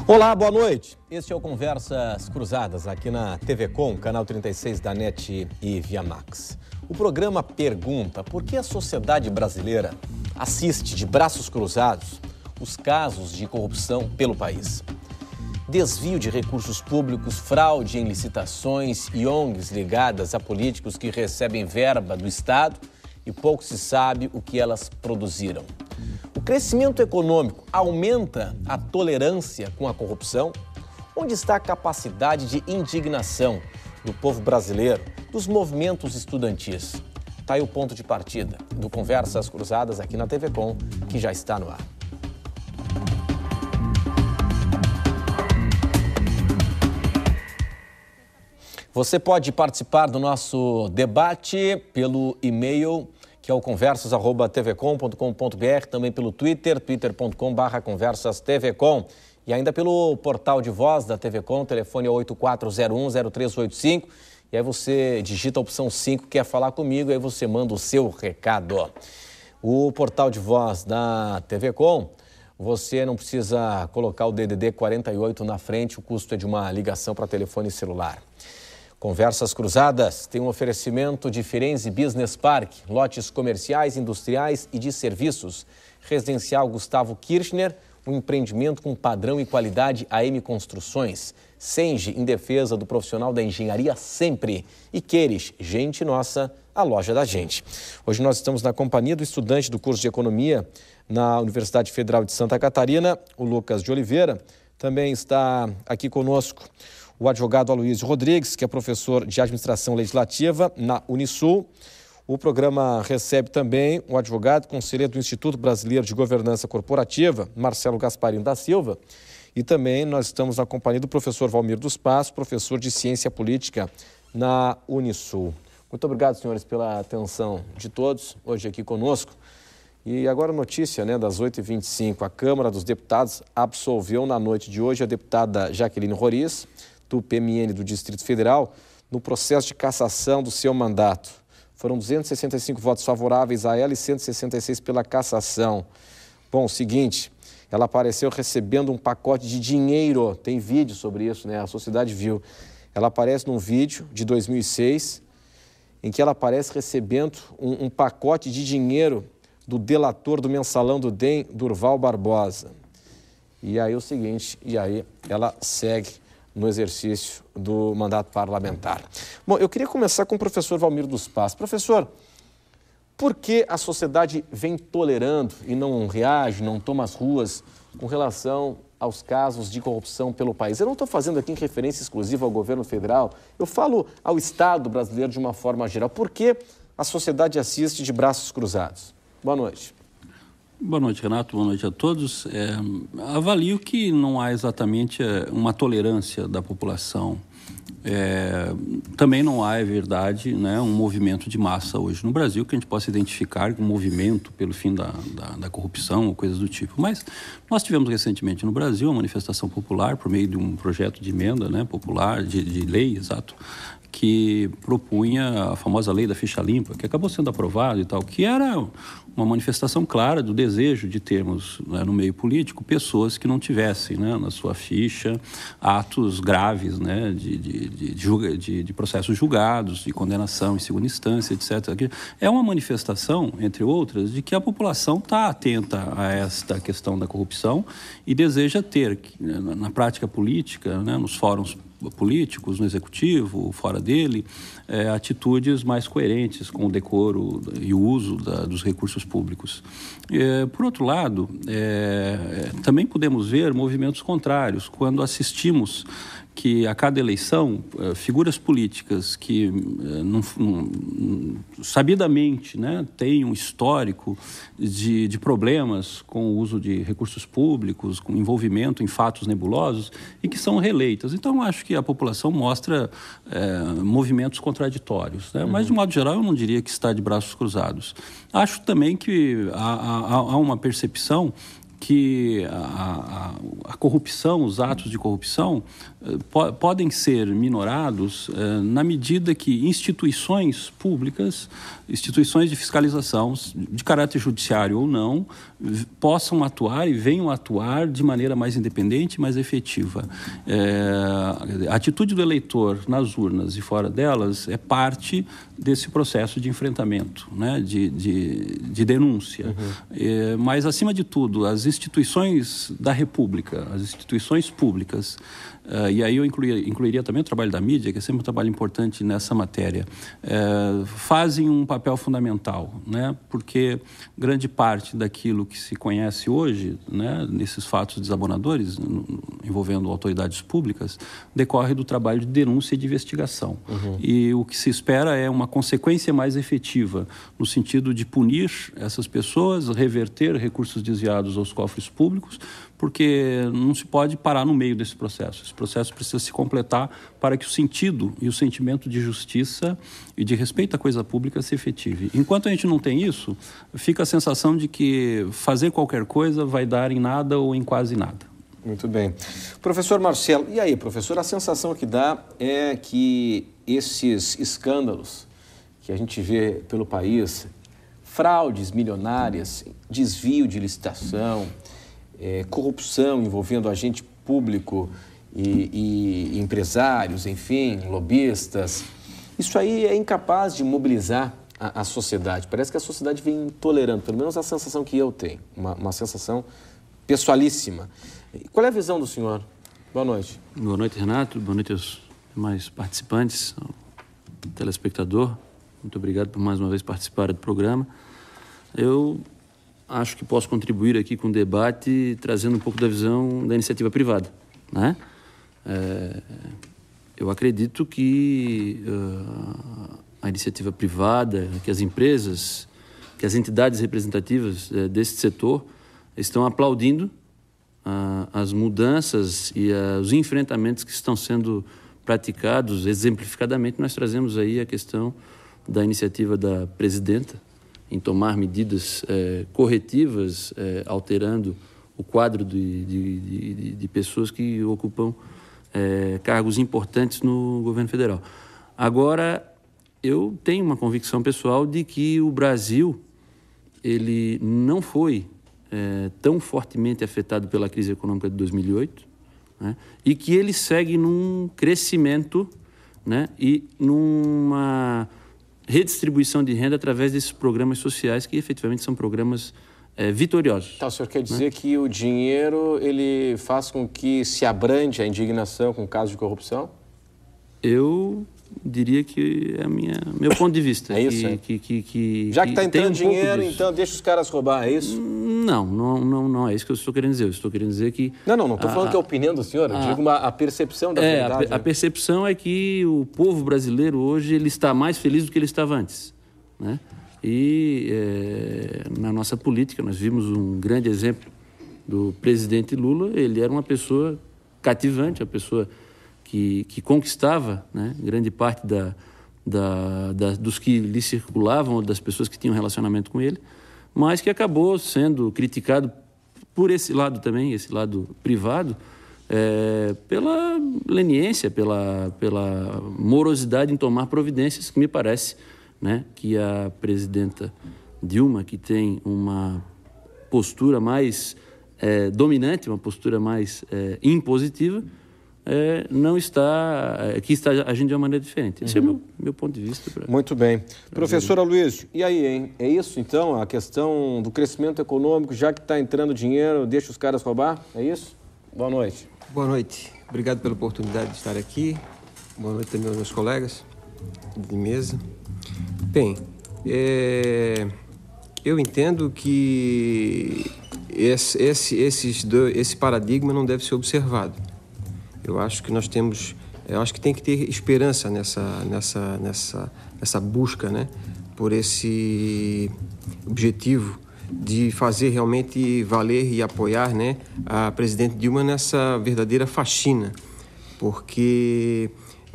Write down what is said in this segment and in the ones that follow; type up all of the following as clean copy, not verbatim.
Olá, boa noite. Este é o Conversas Cruzadas aqui na TV Com, canal 36 da NET e Via Max. O programa pergunta por que a sociedade brasileira assiste de braços cruzados os casos de corrupção pelo país. Desvio de recursos públicos, fraude em licitações e ONGs ligadas a políticos que recebem verba do Estado e pouco se sabe o que elas produziram. O crescimento econômico aumenta a tolerância com a corrupção? Onde está a capacidade de indignação do povo brasileiro, dos movimentos estudantis? Está aí o ponto de partida do Conversas Cruzadas aqui na TV Com, que já está no ar. Você pode participar do nosso debate pelo e-mail, que é o conversas@tvcom.com.br, também pelo Twitter, twitter.com/conversastvcom, e ainda pelo portal de voz da TV Com, o telefone é 8401-0385, e aí você digita a opção 5, quer falar comigo, aí você manda o seu recado. O portal de voz da TV Com, você não precisa colocar o DDD 48 na frente, o custo é de uma ligação para telefone celular. Conversas Cruzadas tem um oferecimento de Firenze Business Park, lotes comerciais, industriais e de serviços. Residencial Gustavo Kirchner, um empreendimento com padrão e qualidade AM Construções. Senge, em defesa do profissional da engenharia sempre. E Queires, gente nossa, a loja da gente. Hoje nós estamos na companhia do estudante do curso de Economia na Universidade Federal de Santa Catarina, o Lucas de Oliveira. Também está aqui conosco o advogado Aloysio Rodrigues, que é professor de Administração Legislativa na Unisul. O programa recebe também o advogado conselheiro do Instituto Brasileiro de Governança Corporativa, Marcelo Gasparini da Silva. E também nós estamos na companhia do professor Valmir dos Passos, professor de Ciência Política na Unisul. Muito obrigado, senhores, pela atenção de todos hoje aqui conosco. E agora a notícia, das 8h25. A Câmara dos Deputados absolveu na noite de hoje a deputada Jaqueline Roriz, do PMN do Distrito Federal, no processo de cassação do seu mandato. Foram 265 votos favoráveis a ela e 166 pela cassação. Bom, o seguinte, ela apareceu recebendo um pacote de dinheiro, tem vídeo sobre isso, a sociedade viu. Ela aparece num vídeo de 2006, em que ela aparece recebendo um pacote de dinheiro do delator do mensalão do DEM, Durval Barbosa. E aí o seguinte, ela segue no exercício do mandato parlamentar. Bom, eu queria começar com o professor Valmir dos Passos. Professor, por que a sociedade vem tolerando e não reage, não toma as ruas com relação aos casos de corrupção pelo país? Eu não estou fazendo aqui em referência exclusiva ao governo federal, eu falo ao Estado brasileiro de uma forma geral. Por que a sociedade assiste de braços cruzados? Boa noite. Boa noite, Renato. Boa noite a todos. Avalio que não há exatamente uma tolerância da população. Também não há, é verdade, um movimento de massa hoje no Brasil que a gente possa identificar como movimento pelo fim da corrupção ou coisas do tipo. Mas nós tivemos recentemente no Brasil uma manifestação popular por meio de um projeto de emenda popular, de lei, exato, que propunha a famosa lei da ficha limpa, que acabou sendo aprovada e tal, que era uma manifestação clara do desejo de termos no meio político pessoas que não tivessem na sua ficha atos graves de processos julgados, de condenação em segunda instância, etc. É uma manifestação, entre outras, de que a população está atenta a esta questão da corrupção e deseja ter, na prática política, nos fóruns políticos, no executivo, fora dele, atitudes mais coerentes com o decoro e o uso dos recursos públicos. Por outro lado, também podemos ver movimentos contrários, quando assistimos que a cada eleição, figuras políticas que sabidamente têm um histórico de problemas com o uso de recursos públicos, com envolvimento em fatos nebulosos e que são reeleitas. Então, acho que a população mostra movimentos contraditórios. Mas, de modo geral, eu não diria que está de braços cruzados. Acho também que há uma percepção que a corrupção, os atos de corrupção, podem ser minorados na medida que instituições públicas, instituições de fiscalização, de caráter judiciário ou não, possam atuar e venham atuar de maneira mais independente e mais efetiva. A atitude do eleitor nas urnas e fora delas é parte desse processo de enfrentamento, né, de denúncia. Mas, acima de tudo, as instituições da República, as instituições públicas, e aí eu incluiria também o trabalho da mídia, que é sempre um trabalho importante nessa matéria, fazem um papel fundamental, né? Porque grande parte daquilo que se conhece hoje, né, nesses fatos desabonadores, envolvendo autoridades públicas, decorre do trabalho de denúncia e de investigação. E o que se espera é uma consequência mais efetiva, no sentido de punir essas pessoas, reverter recursos desviados aos cofres públicos, porque não se pode parar no meio desse processo. Esse processo precisa se completar para que o sentido e o sentimento de justiça e de respeito à coisa pública se efetive. Enquanto a gente não tem isso, fica a sensação de que fazer qualquer coisa vai dar em nada ou em quase nada. Muito bem. Professor Marcelo, e aí, professor, a sensação que dá é que esses escândalos que a gente vê pelo país, fraudes milionárias, desvio de licitação, corrupção envolvendo agente público e empresários, enfim, lobistas, isso aí é incapaz de mobilizar a sociedade. Parece que a sociedade vem tolerando, pelo menos a sensação que eu tenho, uma sensação pessoalíssima. Qual é a visão do senhor? Boa noite. Boa noite, Renato. Boa noite aos demais participantes, ao telespectador. Muito obrigado por mais uma vez participar do programa. Eu acho que posso contribuir aqui com o debate trazendo um pouco da visão da iniciativa privada, né? Eu acredito que a iniciativa privada, que as empresas, que as entidades representativas desse setor estão aplaudindo as mudanças e os enfrentamentos que estão sendo praticados. Exemplificadamente, nós trazemos aí a questão da iniciativa da presidenta em tomar medidas corretivas, alterando o quadro de pessoas que ocupam cargos importantes no governo federal. Agora, eu tenho uma convicção pessoal de que o Brasil ele não foi tão fortemente afetado pela crise econômica de 2008, né, e que ele segue num crescimento, né, e numa redistribuição de renda através desses programas sociais que efetivamente são programas vitoriosos. Então, o senhor quer dizer que o dinheiro ele faz com que se abrande a indignação com casos de corrupção? Eu diria que é meu ponto de vista. É isso? Já que está entrando dinheiro, então deixa os caras roubar, é isso? Não é isso que eu estou querendo dizer. Eu estou querendo dizer que... Não estou falando que é a opinião do senhor, eu digo a percepção da verdade. A percepção é que o povo brasileiro hoje ele está mais feliz do que ele estava antes, né? E na nossa política nós vimos um grande exemplo do presidente Lula. Ele era uma pessoa cativante, uma pessoa que conquistava, né, grande parte dos que lhe circulavam, das pessoas que tinham relacionamento com ele, mas que acabou sendo criticado por esse lado também, esse lado privado, pela leniência, pela morosidade em tomar providências, que me parece, né, que a presidenta Dilma, que tem uma postura mais dominante, uma postura mais impositiva, que está agindo de uma maneira diferente. Esse é o meu ponto de vista. Muito bem. Professor Aloysio, e aí, hein? É isso, então, a questão do crescimento econômico, já que está entrando dinheiro, deixa os caras roubar? É isso? Boa noite. Boa noite. Obrigado pela oportunidade de estar aqui. Boa noite também aos meus colegas de mesa. Bem, eu entendo que esse paradigma não deve ser observado. Eu acho que tem que ter esperança nessa busca, né, por esse objetivo de fazer realmente valer e apoiar, né, a presidente Dilma nessa verdadeira faxina, porque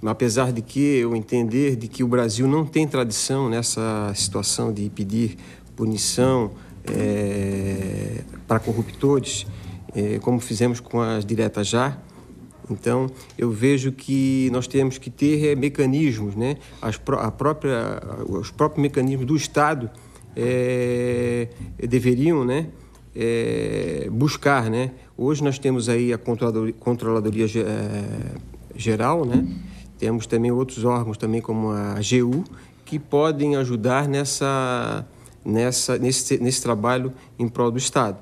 apesar de que eu entender de que o Brasil não tem tradição nessa situação de pedir punição para corruptores, como fizemos com as diretas já, Então, eu vejo que nós temos que ter mecanismos, né? Os próprios mecanismos do Estado deveriam, né? Buscar, né? Hoje nós temos aí a Controladoria Geral, né? Temos também outros órgãos, também como a AGU, que podem ajudar nesse trabalho em prol do Estado.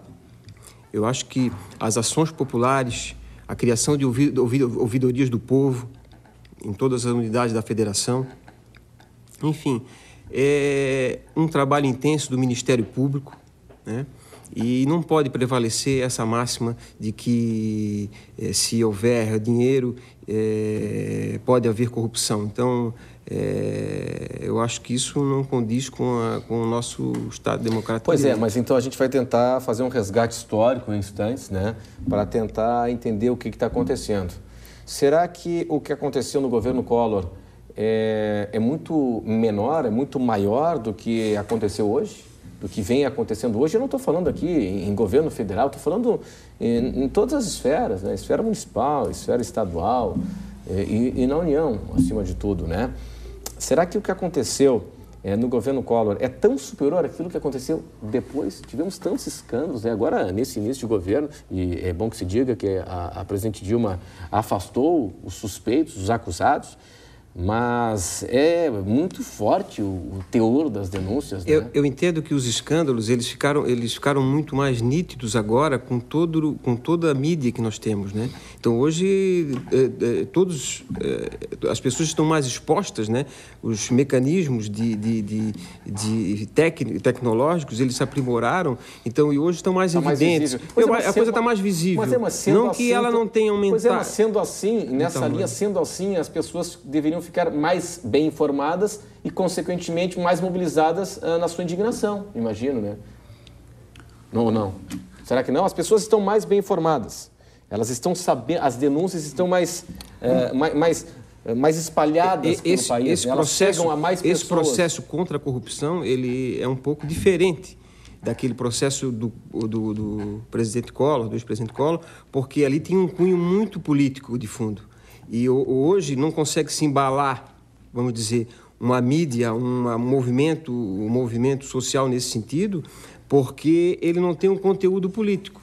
Eu acho que as ações populares, a criação de ouvidorias do povo em todas as unidades da federação, enfim, é um trabalho intenso do Ministério Público, né? E não pode prevalecer essa máxima de que se houver dinheiro, pode haver corrupção. Então, eu acho que isso não condiz com o nosso Estado democrático. Pois é, mas então a gente vai tentar fazer um resgate histórico em instantes, né, para tentar entender o que está acontecendo. Será que o que aconteceu no governo Collor é muito menor, é muito maior do que aconteceu hoje? Do que vem acontecendo hoje? Eu não estou falando aqui em governo federal, estou falando em todas as esferas, né? Esfera municipal, esfera estadual e na União, acima de tudo, né? Será que o que aconteceu no governo Collor é tão superior àquilo que aconteceu depois? Tivemos tantos escândalos, né? Agora, nesse início de governo, e é bom que se diga que a presidente Dilma afastou os suspeitos, os acusados, mas é muito forte o teor das denúncias, né? Eu entendo que os escândalos eles ficaram muito mais nítidos agora com toda a mídia que nós temos, né? Então hoje as pessoas estão mais expostas, né? Os mecanismos tecnológicos eles se aprimoraram, então e hoje estão mais evidentes. A coisa está mais visível. Não que ela não tenha aumentado. Pois mas sendo assim, nessa linha, sendo assim, as pessoas deveriam ficar mais bem informadas e, consequentemente, mais mobilizadas na sua indignação, imagino, né? Não. Será que não? As pessoas estão mais bem informadas. Elas estão sabendo, as denúncias estão mais espalhadas pelo país. Elas chegam a mais pessoas. Esse processo contra a corrupção, ele é um pouco diferente daquele processo do presidente Collor, do ex-presidente Collor, porque ali tem um cunho muito político de fundo. E hoje não consegue se embalar, vamos dizer, uma mídia, um movimento social nesse sentido, porque ele não tem um conteúdo político.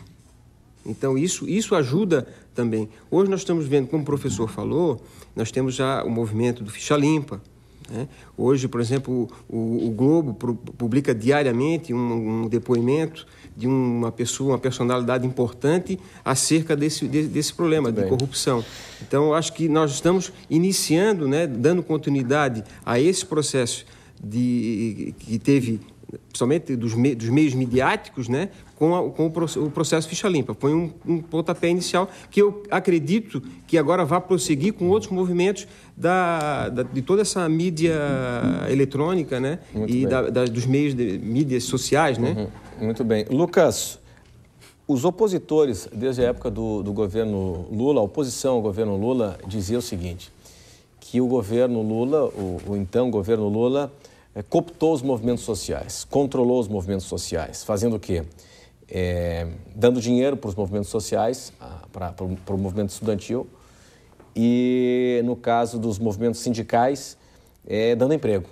Então, isso ajuda também. Hoje nós estamos vendo, como o professor falou, nós temos já o movimento do Ficha Limpa, né? Hoje, por exemplo, o Globo publica diariamente um depoimento de uma personalidade importante acerca desse problema de corrupção. Então, eu acho que nós estamos iniciando, né, dando continuidade a esse processo que teve, principalmente dos meios midiáticos, né, com o processo Ficha Limpa. Foi um pontapé inicial que eu acredito que agora vai prosseguir com outros movimentos de toda essa mídia eletrônica, né, dos meios de mídias sociais, né? Muito bem. Lucas, os opositores, desde a época do governo Lula, a oposição ao governo Lula, dizia o seguinte, que o governo Lula, o então governo Lula, cooptou os movimentos sociais, controlou os movimentos sociais, fazendo o quê? Dando dinheiro para os movimentos sociais, para o movimento estudantil, e, no caso dos movimentos sindicais, dando emprego.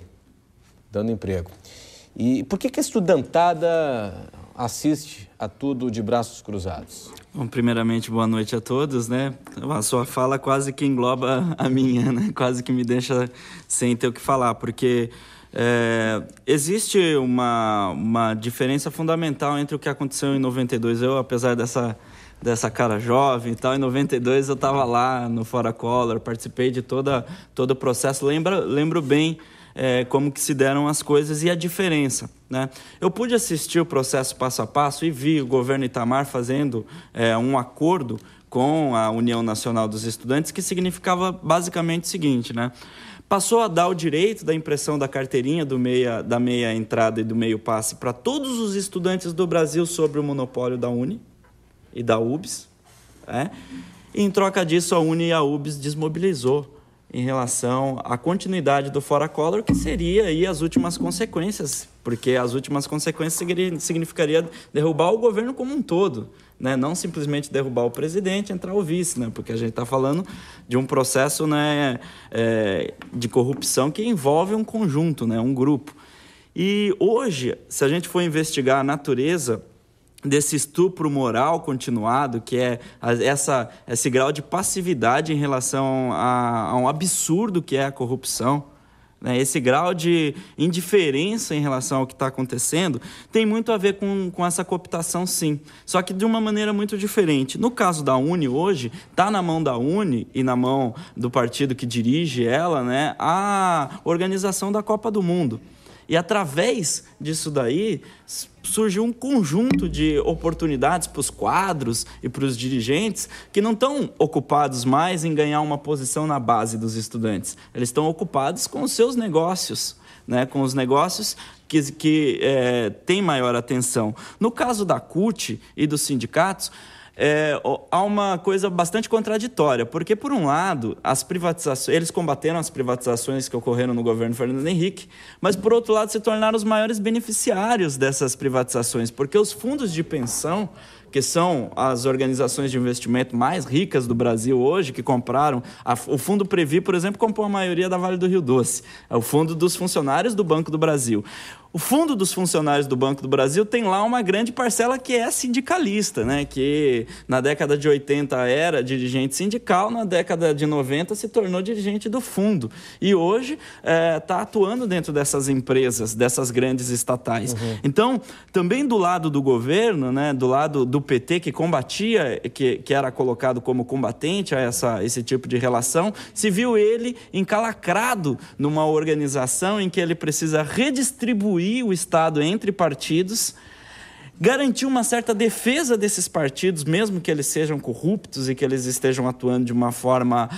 E por que a estudantada assiste a tudo de braços cruzados? Bom, primeiramente, boa noite a todos, né? A sua fala quase que engloba a minha, né? Quase que me deixa sem ter o que falar, porque existe uma diferença fundamental entre o que aconteceu em 92. Eu, apesar dessa cara jovem e tal, em 92 eu estava lá no Fora Collor, participei de todo o processo, lembro bem como que se deram as coisas e a diferença, né? Eu pude assistir o processo passo a passo e vi o governo Itamar fazendo um acordo com a União Nacional dos Estudantes, que significava basicamente o seguinte, né? Passou a dar o direito da impressão da carteirinha da meia entrada e do meio passe para todos os estudantes do Brasil sobre o monopólio da Uni e da UBS, E, em troca disso, a Uni e a UBS desmobilizou em relação à continuidade do Fora Collor, que seria aí as últimas consequências, porque as últimas consequências significaria derrubar o governo como um todo, né? Não simplesmente derrubar o presidente e entrar o vice, né? Porque a gente está falando de um processo, né, de corrupção que envolve um conjunto, né, um grupo. E hoje, se a gente for investigar a natureza desse estupro moral continuado, que é esse grau de passividade em relação a um absurdo que é a corrupção, né? Esse grau de indiferença em relação ao que está acontecendo, tem muito a ver com essa cooptação, sim. Só que de uma maneira muito diferente. No caso da UNE hoje, está na mão da UNE e na mão do partido que dirige ela, né, a organização da Copa do Mundo. E através disso daí surgiu um conjunto de oportunidades para os quadros e para os dirigentes que não estão ocupados mais em ganhar uma posição na base dos estudantes. Eles estão ocupados com os seus negócios, né? Com os negócios que têm maior atenção. No caso da CUT e dos sindicatos, há uma coisa bastante contraditória, porque, por um lado, as privatizações, eles combateram as privatizações que ocorreram no governo Fernando Henrique, mas, por outro lado, se tornaram os maiores beneficiários dessas privatizações, porque os fundos de pensão, que são as organizações de investimento mais ricas do Brasil hoje, que compraram... O Fundo Previ, por exemplo, comprou a maioria da Vale do Rio Doce. É o fundo dos funcionários do Banco do Brasil. O fundo dos funcionários do Banco do Brasil tem lá uma grande parcela que é sindicalista, né? Que na década de 80 era dirigente sindical, na década de 90 se tornou dirigente do fundo. E hoje está atuando dentro dessas empresas, dessas grandes estatais. Uhum. Então, também do lado do governo, né? Do lado do PT, que combatia, que era colocado como combatente a esse tipo de relação, se viu ele encalacrado numa organização em que ele precisa redistribuir o Estado entre partidos, garantir uma certa defesa desses partidos, mesmo que eles sejam corruptos e que eles estejam atuando de uma forma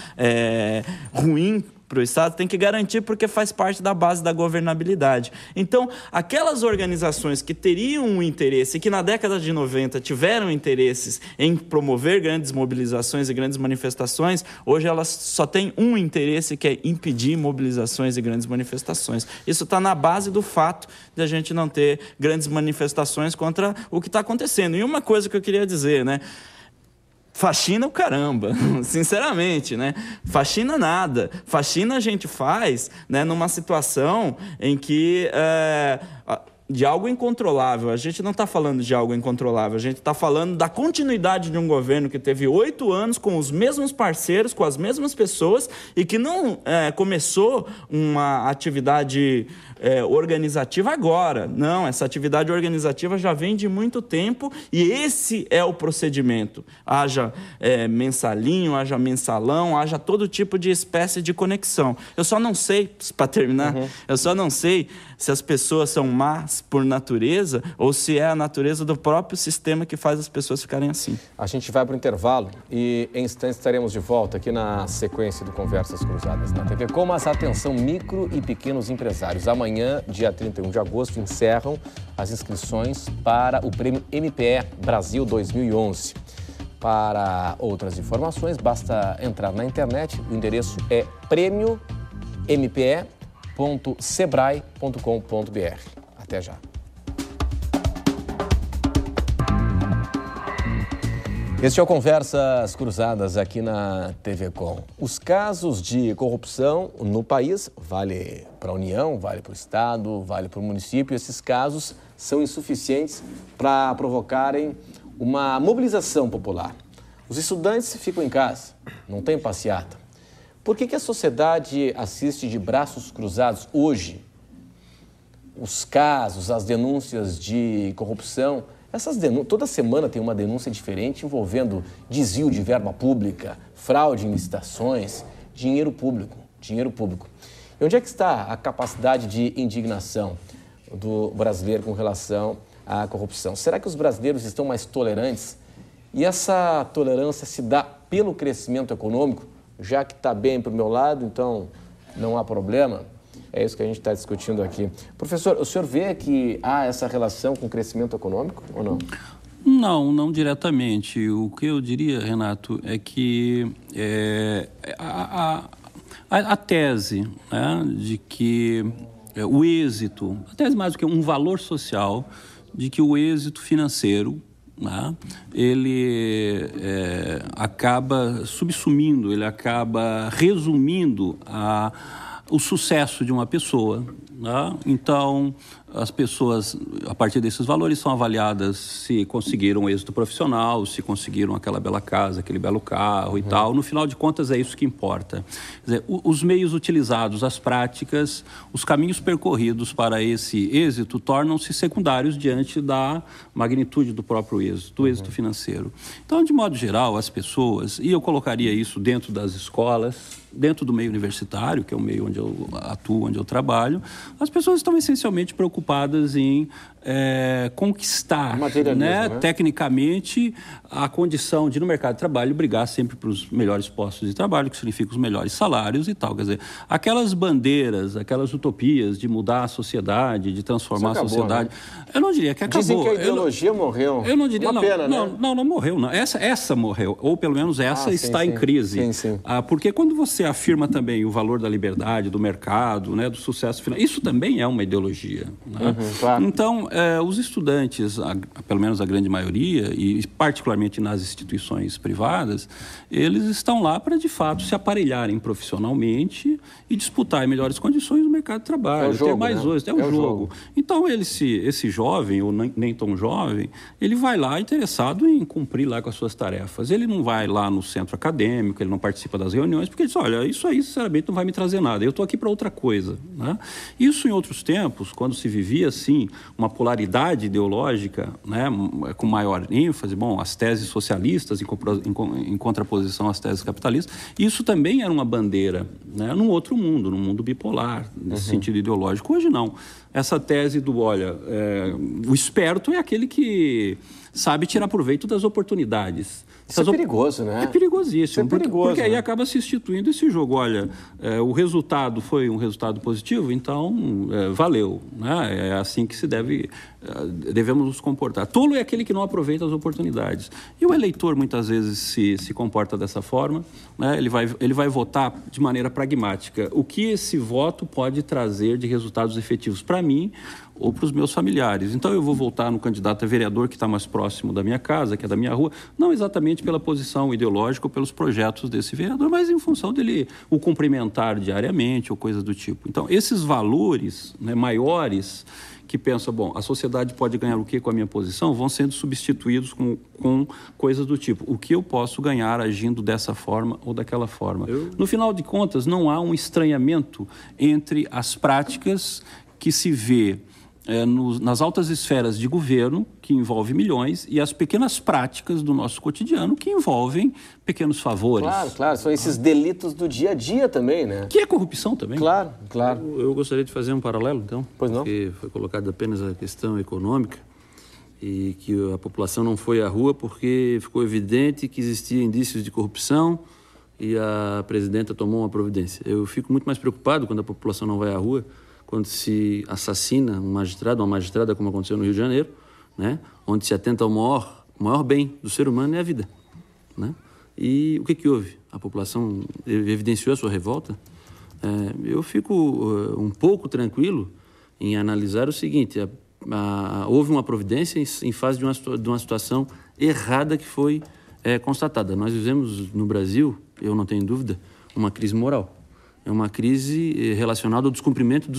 ruim para o Estado, tem que garantir porque faz parte da base da governabilidade. Então, aquelas organizações que teriam um interesse, que na década de 90 tiveram interesses em promover grandes mobilizações e grandes manifestações, hoje elas só têm um interesse, que é impedir mobilizações e grandes manifestações. Isso está na base do fato de a gente não ter grandes manifestações contra o que está acontecendo. E uma coisa que eu queria dizer, né? Faxina o caramba, sinceramente, né? Faxina nada. Faxina a gente faz, né, numa situação em que de algo incontrolável. A gente não está falando de algo incontrolável, a gente está falando da continuidade de um governo que teve 8 anos com os mesmos parceiros, com as mesmas pessoas e que não começou uma atividade organizativa agora. Não, essa atividade organizativa já vem de muito tempo e esse é o procedimento. Haja mensalinho, haja mensalão, haja todo tipo de espécie de conexão. Eu só não sei, para terminar, eu só não sei se as pessoas são más por natureza ou se é a natureza do próprio sistema que faz as pessoas ficarem assim. A gente vai para o intervalo e em instantes estaremos de volta aqui na sequência do Conversas Cruzadas na TV Com, mas atenção, micro e pequenos empresários. Amanhã, dia 31 de agosto, encerram as inscrições para o Prêmio MPE Brasil 2011. Para outras informações, basta entrar na internet, o endereço é premiompe.sebrae.com.br. Até já. Este é o Conversas Cruzadas aqui na TV Com. Os casos de corrupção no país, vale para a União, vale para o Estado, vale para o município, esses casos são insuficientes para provocarem uma mobilização popular. Os estudantes ficam em casa, não tem passeata. Por que a sociedade assiste de braços cruzados hoje? Os casos, as denúncias de corrupção, toda semana tem uma denúncia diferente envolvendo desvio de verba pública, fraude em licitações, dinheiro público. E onde é que está a capacidade de indignação do brasileiro com relação à corrupção? Será que os brasileiros estão mais tolerantes? E essa tolerância se dá pelo crescimento econômico, já que está bem para o meu lado, então não há problema? É isso que a gente está discutindo aqui. Professor, o senhor vê que há essa relação com o crescimento econômico ou não? Não diretamente. O que eu diria, Renato, é que a tese, né, de que o êxito, a tese mais do que um valor social, de que o êxito financeiro né, ele acaba subsumindo, ele acaba resumindo o sucesso de uma pessoa. Né? Então, as pessoas, a partir desses valores, são avaliadas se conseguiram êxito profissional, se conseguiram aquela bela casa, aquele belo carro e tal. No final de contas, é isso que importa. Quer dizer, os meios utilizados, as práticas, os caminhos percorridos para esse êxito tornam-se secundários diante da magnitude do próprio êxito, do êxito financeiro. Então, de modo geral, as pessoas, e eu colocaria isso dentro das escolas, dentro do meio universitário, que é o meio onde eu atuo, onde eu trabalho, as pessoas estão essencialmente preocupadas em conquistar, né, tecnicamente, a condição de, no mercado de trabalho, brigar sempre para os melhores postos de trabalho, que significa os melhores salários e tal. Quer dizer, aquelas bandeiras, aquelas utopias de mudar a sociedade, de transformar a sociedade, né? Eu não diria que acabou. Dizem que a ideologia morreu. Eu não diria, uma pena, né? Não morreu. Não. Essa morreu, ou pelo menos essa está em crise. Sim. Porque quando você afirma também o valor da liberdade, do mercado, né, do sucesso final, isso também é uma ideologia. Né? Claro. Então, os estudantes, pelo menos a grande maioria, e particularmente nas instituições privadas, eles estão lá para, de fato, se aparelharem profissionalmente e disputar em melhores condições no mercado de trabalho. É o jogo, ter mais né? êxito. É o jogo. Então, esse jovem, ou nem tão jovem, ele vai lá interessado em cumprir lá com as suas tarefas. Ele não vai lá no centro acadêmico, ele não participa das reuniões, porque ele diz, olha, isso aí, sinceramente, não vai me trazer nada. Eu estou aqui para outra coisa. Né? Isso, em outros tempos, quando se vivia, assim, uma polaridade ideológica, né, com maior ênfase, as teses socialistas em contraposição às teses capitalistas, isso também era uma bandeira, né, num outro mundo, num mundo bipolar, nesse sentido ideológico. Hoje não. Essa tese do, o esperto é aquele que sabe tirar proveito das oportunidades. Isso é perigoso, né? É perigosíssimo. Isso é perigoso, porque aí acaba se instituindo esse jogo. Olha, o resultado foi um resultado positivo, então valeu. Né? É assim que devemos nos comportar. Tolo é aquele que não aproveita as oportunidades. E o eleitor, muitas vezes, se comporta dessa forma. Né? Ele vai votar de maneira pragmática. O que esse voto pode trazer de resultados efetivos para mim ou para os meus familiares. Então, eu vou votar no candidato a vereador que está mais próximo da minha casa, que é da minha rua, não exatamente pela posição ideológica ou pelos projetos desse vereador, mas em função dele o cumprimentar diariamente ou coisa do tipo. Então, esses valores, né, maiores, que pensam, a sociedade pode ganhar o quê com a minha posição, vão sendo substituídos com coisas do tipo, o que eu posso ganhar agindo dessa forma ou daquela forma. No final de contas, não há um estranhamento entre as práticas que se vê nas altas esferas de governo, que envolve milhões, e as pequenas práticas do nosso cotidiano, que envolvem pequenos favores. Claro, são esses delitos do dia a dia também, né? Que é corrupção também. Claro. Eu gostaria de fazer um paralelo, então. Pois não? Porque foi colocada apenas a questão econômica e que a população não foi à rua porque ficou evidente que existia indícios de corrupção e a presidenta tomou uma providência. Eu fico muito mais preocupado quando a população não vai à rua, quando se assassina um magistrado, uma magistrada, como aconteceu no Rio de Janeiro, né? Onde se atenta ao maior bem do ser humano é a vida. Né? E o que houve? A população evidenciou a sua revolta? Eu fico um pouco tranquilo em analisar o seguinte, houve uma providência em face de uma situação errada que foi constatada. Nós vivemos no Brasil, eu não tenho dúvida, uma crise moral. É uma crise relacionada ao descumprimento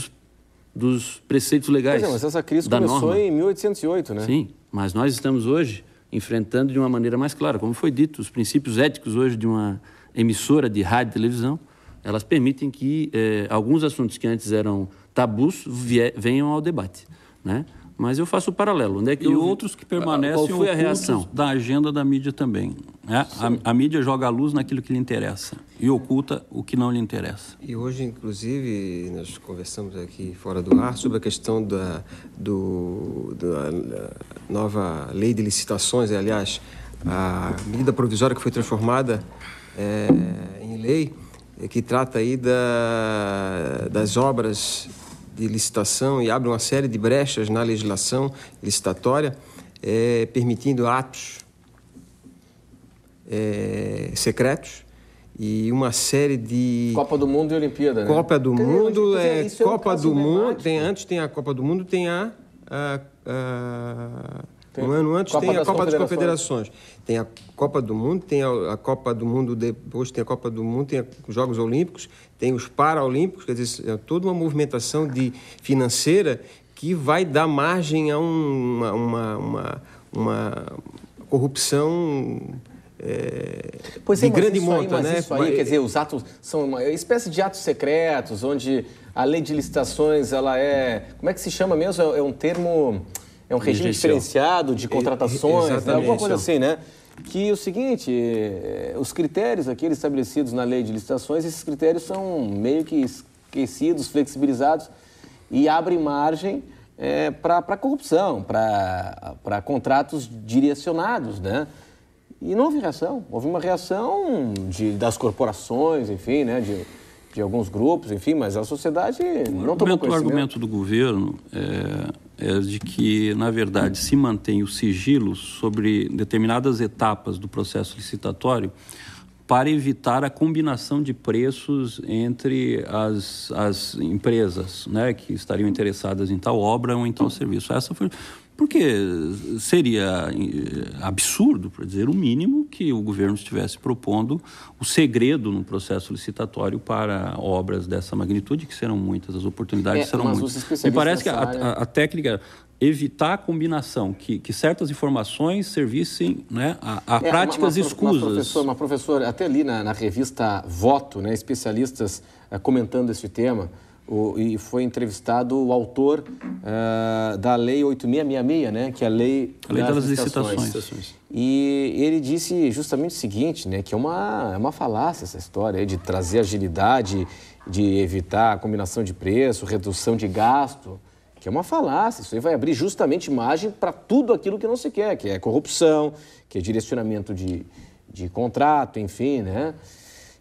dos preceitos legais. Mas essa crise começou em 1808, né? Sim, mas nós estamos hoje enfrentando de uma maneira mais clara. Como foi dito, os princípios éticos hoje de uma emissora de rádio e televisão, elas permitem que alguns assuntos que antes eram tabus venham ao debate, né? Mas eu faço o paralelo. Onde é que outros que permanecem qual foi a reação da agenda da mídia também. Né? A mídia joga a luz naquilo que lhe interessa e oculta o que não lhe interessa. E hoje, inclusive, nós conversamos aqui fora do ar sobre a questão da nova lei de licitações, aliás, a medida provisória que foi transformada em lei, que trata aí das obras de licitação e abre uma série de brechas na legislação licitatória, permitindo atos secretos e uma série de... Copa do Mundo e Olimpíada, né? Copa do Mundo, Copa do Mundo, tem antes tem a Copa do Mundo, tem a Um ano antes tem a Copa das Confederações. Tem a Copa do Mundo, tem a Copa do Mundo, depois tem a Copa do Mundo, tem os Jogos Olímpicos, tem os Paralímpicos, quer dizer, é toda uma movimentação financeira que vai dar margem a uma corrupção de grande monta, né? Isso aí, quer dizer, os atos são uma espécie de atos secretos, onde a lei de licitações, ela é... Como é que se chama mesmo? É um termo... É um regime diferenciado de contratações, né? Alguma coisa assim, né? Que o seguinte, os critérios aqui estabelecidos na lei de licitações, esses critérios são meio que esquecidos, flexibilizados e abrem margem para corrupção, para contratos direcionados, né? E não houve reação. Houve uma reação das corporações, enfim, né? De alguns grupos, enfim, mas a sociedade não tomou conhecimento. O argumento do governo é de que, na verdade, se mantém o sigilo sobre determinadas etapas do processo licitatório para evitar a combinação de preços entre as empresas, né, que estariam interessadas em tal obra ou em tal serviço. Essa foi... Porque seria absurdo, para dizer o mínimo, que o governo estivesse propondo o segredo no processo licitatório para obras dessa magnitude, que serão muitas, as oportunidades serão muitas. Me parece que a técnica é evitar a combinação, que certas informações servissem, né, a práticas escusas. Uma professora, até ali na revista Voto, né, especialistas comentando esse tema, e foi entrevistado o autor da Lei 8666, né, que é a lei das licitações. E ele disse justamente o seguinte, né, que é uma falácia essa história aí de trazer agilidade, de evitar a combinação de preço, redução de gasto, que é uma falácia. Isso aí vai abrir justamente margem para tudo aquilo que não se quer, que é corrupção, que é direcionamento de contrato, enfim, né?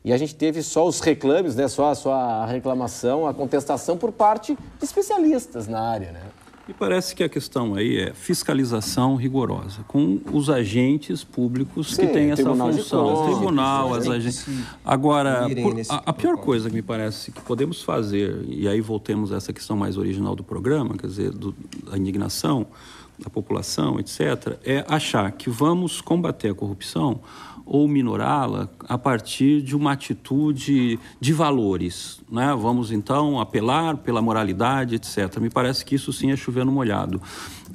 E a gente teve só os reclames, né? Só a reclamação, a contestação por parte de especialistas na área, né? E parece que a questão aí é fiscalização rigorosa, com os agentes públicos que têm essa função. O tribunal, as agências. Agora, a pior coisa que me parece que podemos fazer, e aí voltemos a essa questão mais original do programa, quer dizer, da indignação da população, etc., é achar que vamos combater a corrupção ou minorá-la a partir de uma atitude de valores, né? Vamos, então, apelar pela moralidade, etc. Me parece que isso, sim, é chover no molhado.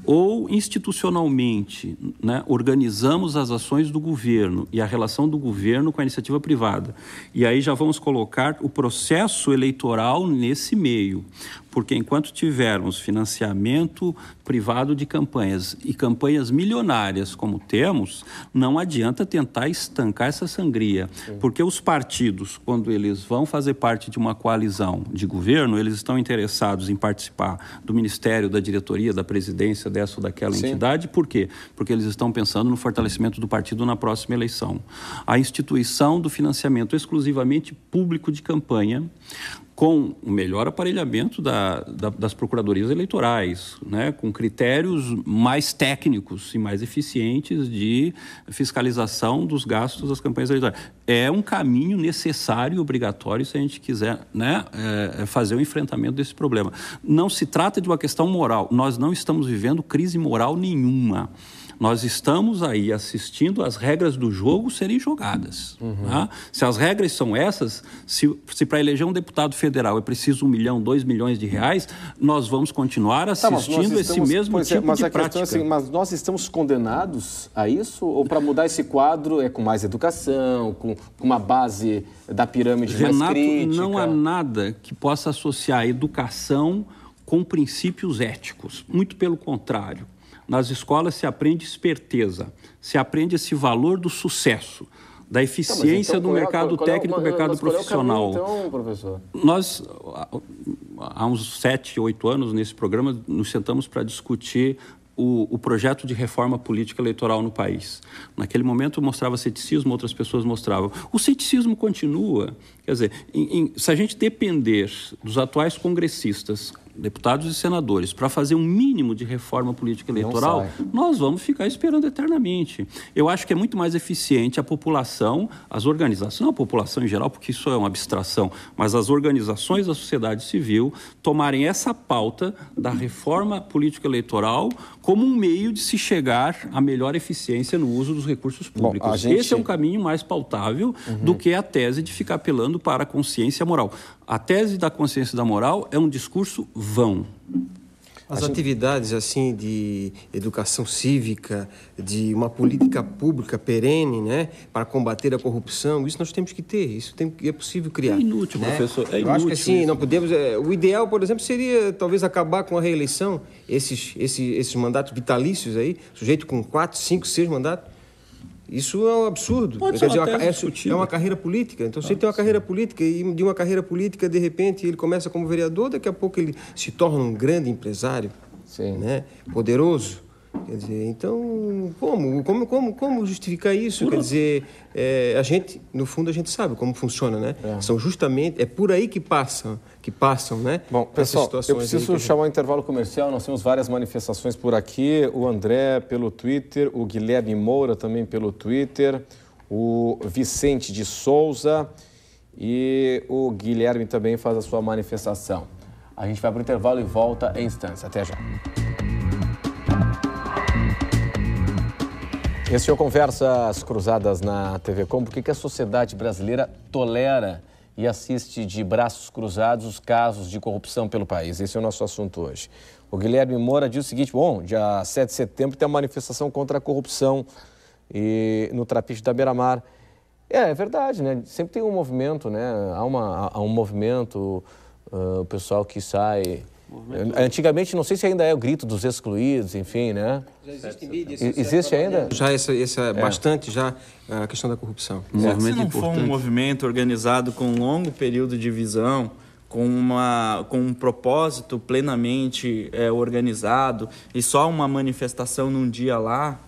Ou, institucionalmente, né, organizamos as ações do governo e a relação do governo com a iniciativa privada. E aí já vamos colocar o processo eleitoral nesse meio. Porque enquanto tivermos financiamento privado de campanhas e campanhas milionárias como temos, não adianta tentar estancar essa sangria. Sim. Porque os partidos, quando eles vão fazer parte de uma coalizão de governo, eles estão interessados em participar do ministério, da diretoria, da presidência dessa ou daquela entidade. Por quê? Porque eles estão pensando no fortalecimento do partido na próxima eleição. A instituição do financiamento exclusivamente público de campanha, com o melhor aparelhamento das procuradorias eleitorais, né, com critérios mais técnicos e mais eficientes de fiscalização dos gastos das campanhas eleitorais. É um caminho necessário e obrigatório se a gente quiser, né, fazer o enfrentamento desse problema. Não se trata de uma questão moral. Nós não estamos vivendo crise moral nenhuma. Nós estamos aí assistindo as regras do jogo serem jogadas. Tá? Se as regras são essas, se para eleger um deputado federal é preciso 1 milhão, 2 milhões de reais, nós vamos continuar assistindo esse mesmo tipo de prática. Assim, mas nós estamos condenados a isso? Ou para mudar esse quadro é com mais educação, com uma base da pirâmide mais crítica? Não há nada que possa associar a educação com princípios éticos. Muito pelo contrário. Nas escolas se aprende esperteza, se aprende esse valor do sucesso, da eficiência do mercado técnico e do mercado profissional. Então, professor? Nós, há uns 7, 8 anos, nesse programa, nos sentamos para discutir o projeto de reforma política eleitoral no país. Naquele momento eu mostrava ceticismo, outras pessoas mostravam. O ceticismo continua. Quer dizer, se a gente depender dos atuais congressistas deputados e senadores, para fazer um mínimo de reforma política eleitoral, nós vamos ficar esperando eternamente. Eu acho que é muito mais eficiente a população, as organizações, não a população em geral, porque isso é uma abstração, mas as organizações da sociedade civil tomarem essa pauta da reforma política eleitoral como um meio de se chegar à melhor eficiência no uso dos recursos públicos. Esse é um caminho mais pautável do que a tese de ficar apelando para a consciência moral. A tese da consciência da moral é um discurso vão. As atividades assim de educação cívica, de uma política pública perene, né, para combater a corrupção, isso nós temos que ter, é possível criar. É inútil, né, professor. É inútil. Eu acho que assim, não podemos. O ideal, por exemplo, seria talvez acabar com a reeleição, esses mandatos vitalícios aí, sujeito com 4, 5, 6 mandatos. Isso é um absurdo. Quer dizer, é uma carreira política. Então, se ele tem uma carreira política e de uma carreira política, de repente, ele começa como vereador, daqui a pouco ele se torna um grande empresário, né? Poderoso. Quer dizer, então, como justificar isso? Quer dizer, a gente, no fundo, a gente sabe como funciona, né? São justamente, é por aí que passam, né? Bom, pessoal, eu preciso chamar um intervalo comercial, nós temos várias manifestações por aqui, o André pelo Twitter, o Guilherme Moura também pelo Twitter, o Vicente de Souza e o Guilherme também faz a sua manifestação. A gente vai para o intervalo e volta em instantes. Até já. Esse é o Conversas Cruzadas na TV Com. Por que a sociedade brasileira tolera e assiste de braços cruzados os casos de corrupção pelo país? Esse é o nosso assunto hoje. O Guilherme Moura diz o seguinte: bom, dia 7 de setembro tem uma manifestação contra a corrupção no Trapiche da Beira-Mar. É verdade, né? Sempre tem um movimento, né? Há um movimento, o pessoal que sai... Antigamente, não sei se ainda é o grito dos excluídos, enfim, né? Já existe mídia. Existe ainda? Já bastante já a questão da corrupção. Se não for um movimento organizado com um longo período de visão, com um propósito plenamente organizado e só uma manifestação num dia lá,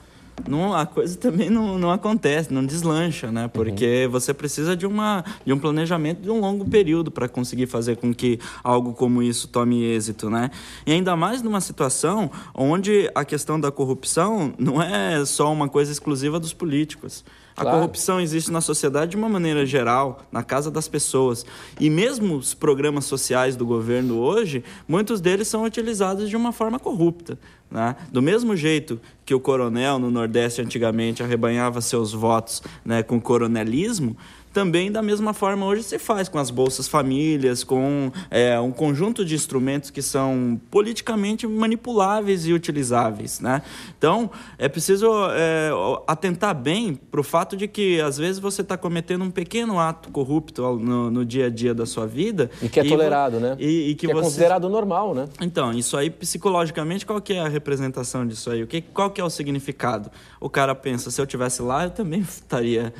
a coisa também não acontece, não deslancha, né? Porque você precisa de um planejamento de um longo período para conseguir fazer com que algo como isso tome êxito, né? E ainda mais numa situação onde a questão da corrupção não é só uma coisa exclusiva dos políticos. A corrupção existe na sociedade de uma maneira geral, na casa das pessoas. E mesmo os programas sociais do governo hoje, muitos deles são utilizados de uma forma corrupta, né? Do mesmo jeito que o coronel no Nordeste antigamente arrebanhava seus votos, né, com coronelismo, também da mesma forma hoje se faz com as bolsas famílias, com um conjunto de instrumentos que são politicamente manipuláveis e utilizáveis, né? Então, é preciso atentar bem para o fato de que, às vezes, você está cometendo um pequeno ato corrupto no dia a dia da sua vida. E que é tolerado, né? E que é considerado normal, né? Então, isso aí, psicologicamente, qual que é a representação disso aí? Qual que é o significado? O cara pensa, se eu estivesse lá, eu também estaria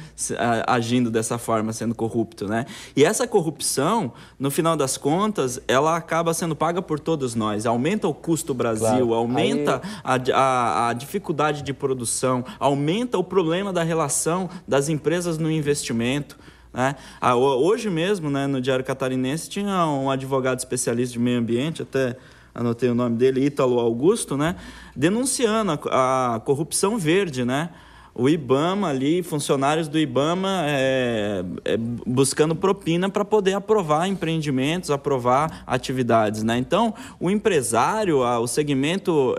agindo dessa forma, sendo corrupto, né? E essa corrupção, no final das contas, ela acaba sendo paga por todos nós. Aumenta o custo Brasil, aumenta a dificuldade de produção, aumenta o problema da relação das empresas no investimento, né? Hoje mesmo, né, no Diário Catarinense, tinha um advogado especialista de meio ambiente, até anotei o nome dele, Ítalo Augusto, né, denunciando a corrupção verde, né? O IBAMA ali, funcionários do IBAMA buscando propina para poder aprovar empreendimentos, aprovar atividades, né? Então, o empresário, o segmento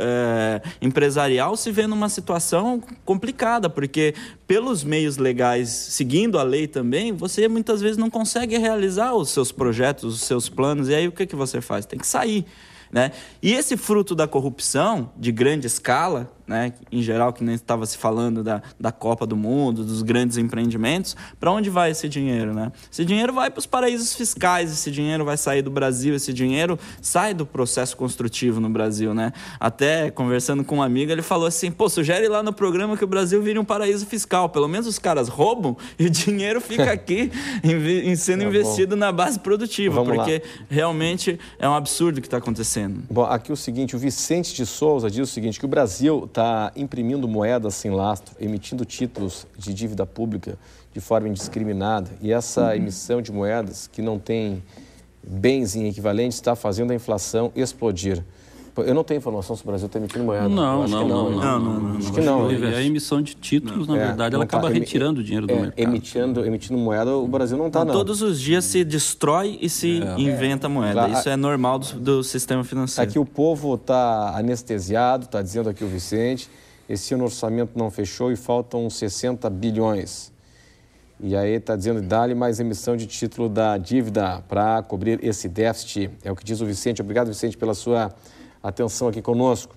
empresarial se vê numa situação complicada, porque pelos meios legais, seguindo a lei também, você muitas vezes não consegue realizar os seus projetos, os seus planos, e aí o que você faz? Tem que sair, né? E esse fruto da corrupção de grande escala, né, em geral, que nem estava se falando da Copa do Mundo, dos grandes empreendimentos, para onde vai esse dinheiro, né? Esse dinheiro vai para os paraísos fiscais, esse dinheiro vai sair do Brasil, esse dinheiro sai do processo construtivo no Brasil, né? Até conversando com um amigo, ele falou assim, sugere lá no programa que o Brasil vire um paraíso fiscal, pelo menos os caras roubam e o dinheiro fica aqui sendo investido na base produtiva, porque realmente é um absurdo o que está acontecendo. Bom, aqui o seguinte, o Vicente de Souza diz o seguinte, que o Brasil está imprimindo moedas sem lastro, emitindo títulos de dívida pública de forma indiscriminada, e essa emissão de moedas que não tem bens em equivalente está fazendo a inflação explodir. Eu não tenho informação se o Brasil está emitindo moeda. Não. Acho que não. A emissão de títulos, na verdade, ela acaba retirando o dinheiro do mercado. Emitindo moeda, o Brasil não está, não. Todos os dias se destrói e se inventa moeda. Isso é normal do sistema financeiro. Aqui o povo está anestesiado, está dizendo aqui o Vicente, esse ano o orçamento não fechou e faltam 60 bilhões. E aí está dizendo, dá-lhe mais emissão de título da dívida para cobrir esse déficit. É o que diz o Vicente. Obrigado, Vicente, pela sua atenção aqui conosco.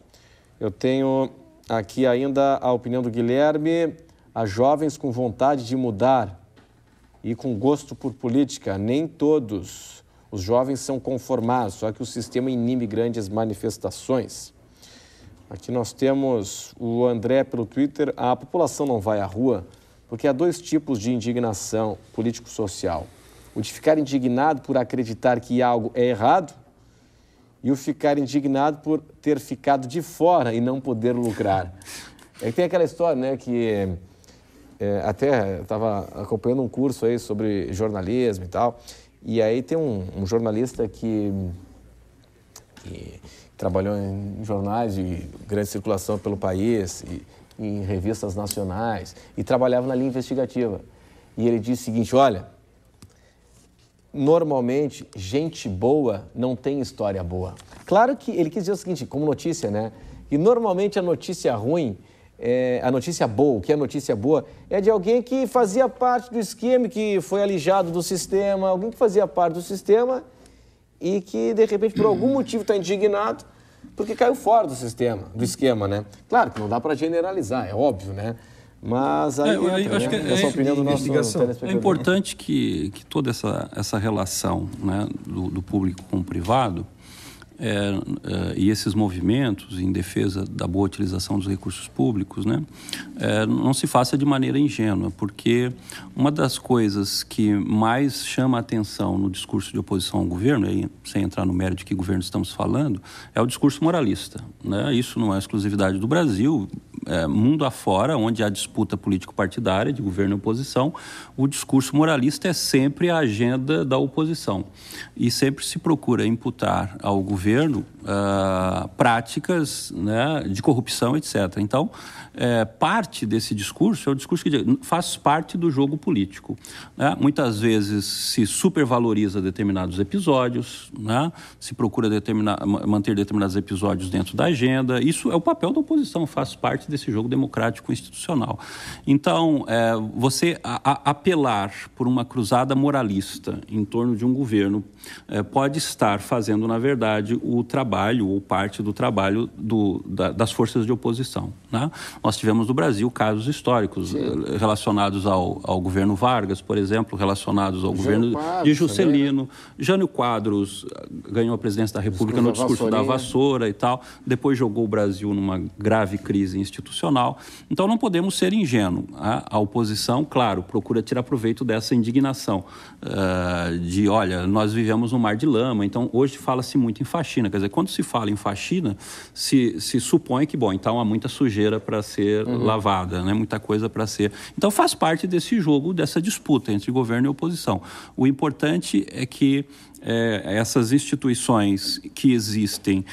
Eu tenho aqui ainda a opinião do Guilherme. Há jovens com vontade de mudar e com gosto por política. Nem todos os jovens são conformados, só que o sistema inibe grandes manifestações. Aqui nós temos o André pelo Twitter. A população não vai à rua porque há dois tipos de indignação político-social. O de ficar indignado por acreditar que algo é errado e o ficar indignado por ter ficado de fora e não poder lucrar. É que tem aquela história, né, que até estava acompanhando um curso aí sobre jornalismo e tal, e aí tem um jornalista que trabalhou em jornais de grande circulação pelo país, em revistas nacionais, e trabalhava na linha investigativa. E ele disse o seguinte, olha, normalmente, gente boa não tem história boa. Claro que ele quis dizer o seguinte, como notícia, né? E normalmente a notícia ruim, a notícia boa, o que é notícia boa, é de alguém que fazia parte do esquema, que foi alijado do sistema, alguém que fazia parte do sistema e que, de repente, por algum motivo está indignado porque caiu fora do sistema, do esquema, né? Claro que não dá para generalizar, é óbvio, né? Mas aí entra, acho que essa opinião do nosso telespectador. É importante que toda essa relação, né, do público com o privado e esses movimentos em defesa da boa utilização dos recursos públicos, né, não se faça de maneira ingênua, porque uma das coisas que mais chama a atenção no discurso de oposição ao governo, aí, sem entrar no mérito de que governo estamos falando, é o discurso moralista, né? Isso não é exclusividade do Brasil. Mundo afora, onde há disputa político-partidária de governo e oposição, o discurso moralista é sempre a agenda da oposição. E sempre se procura imputar ao governo práticas, né, de corrupção, etc. Então, parte desse discurso é o discurso que faz parte do jogo político, né? Muitas vezes se supervaloriza determinados episódios, né? Se procura manter determinados episódios dentro da agenda. Isso é o papel da oposição, faz parte desse jogo democrático institucional. Então, você apelar por uma cruzada moralista em torno de um governo pode estar fazendo, na verdade, o trabalho ou parte do trabalho das forças de oposição, né? Nós tivemos no Brasil casos históricos relacionados ao governo Vargas, por exemplo, relacionados ao governo de Juscelino. Jânio Quadros ganhou a presidência da República no discurso da vassoura e tal, depois jogou o Brasil numa grave crise institucional. Então não podemos ser ingênuos. A oposição, claro, procura tirar proveito dessa indignação de, olha, nós vivemos num mar de lama, então hoje fala-se muito em faxina. Quer dizer, quando se fala em faxina, se supõe que, bom, então há muita sujeira para ser lavada, né? Muita coisa para ser... Então faz parte desse jogo, dessa disputa entre governo e oposição. O importante é que essas instituições que existem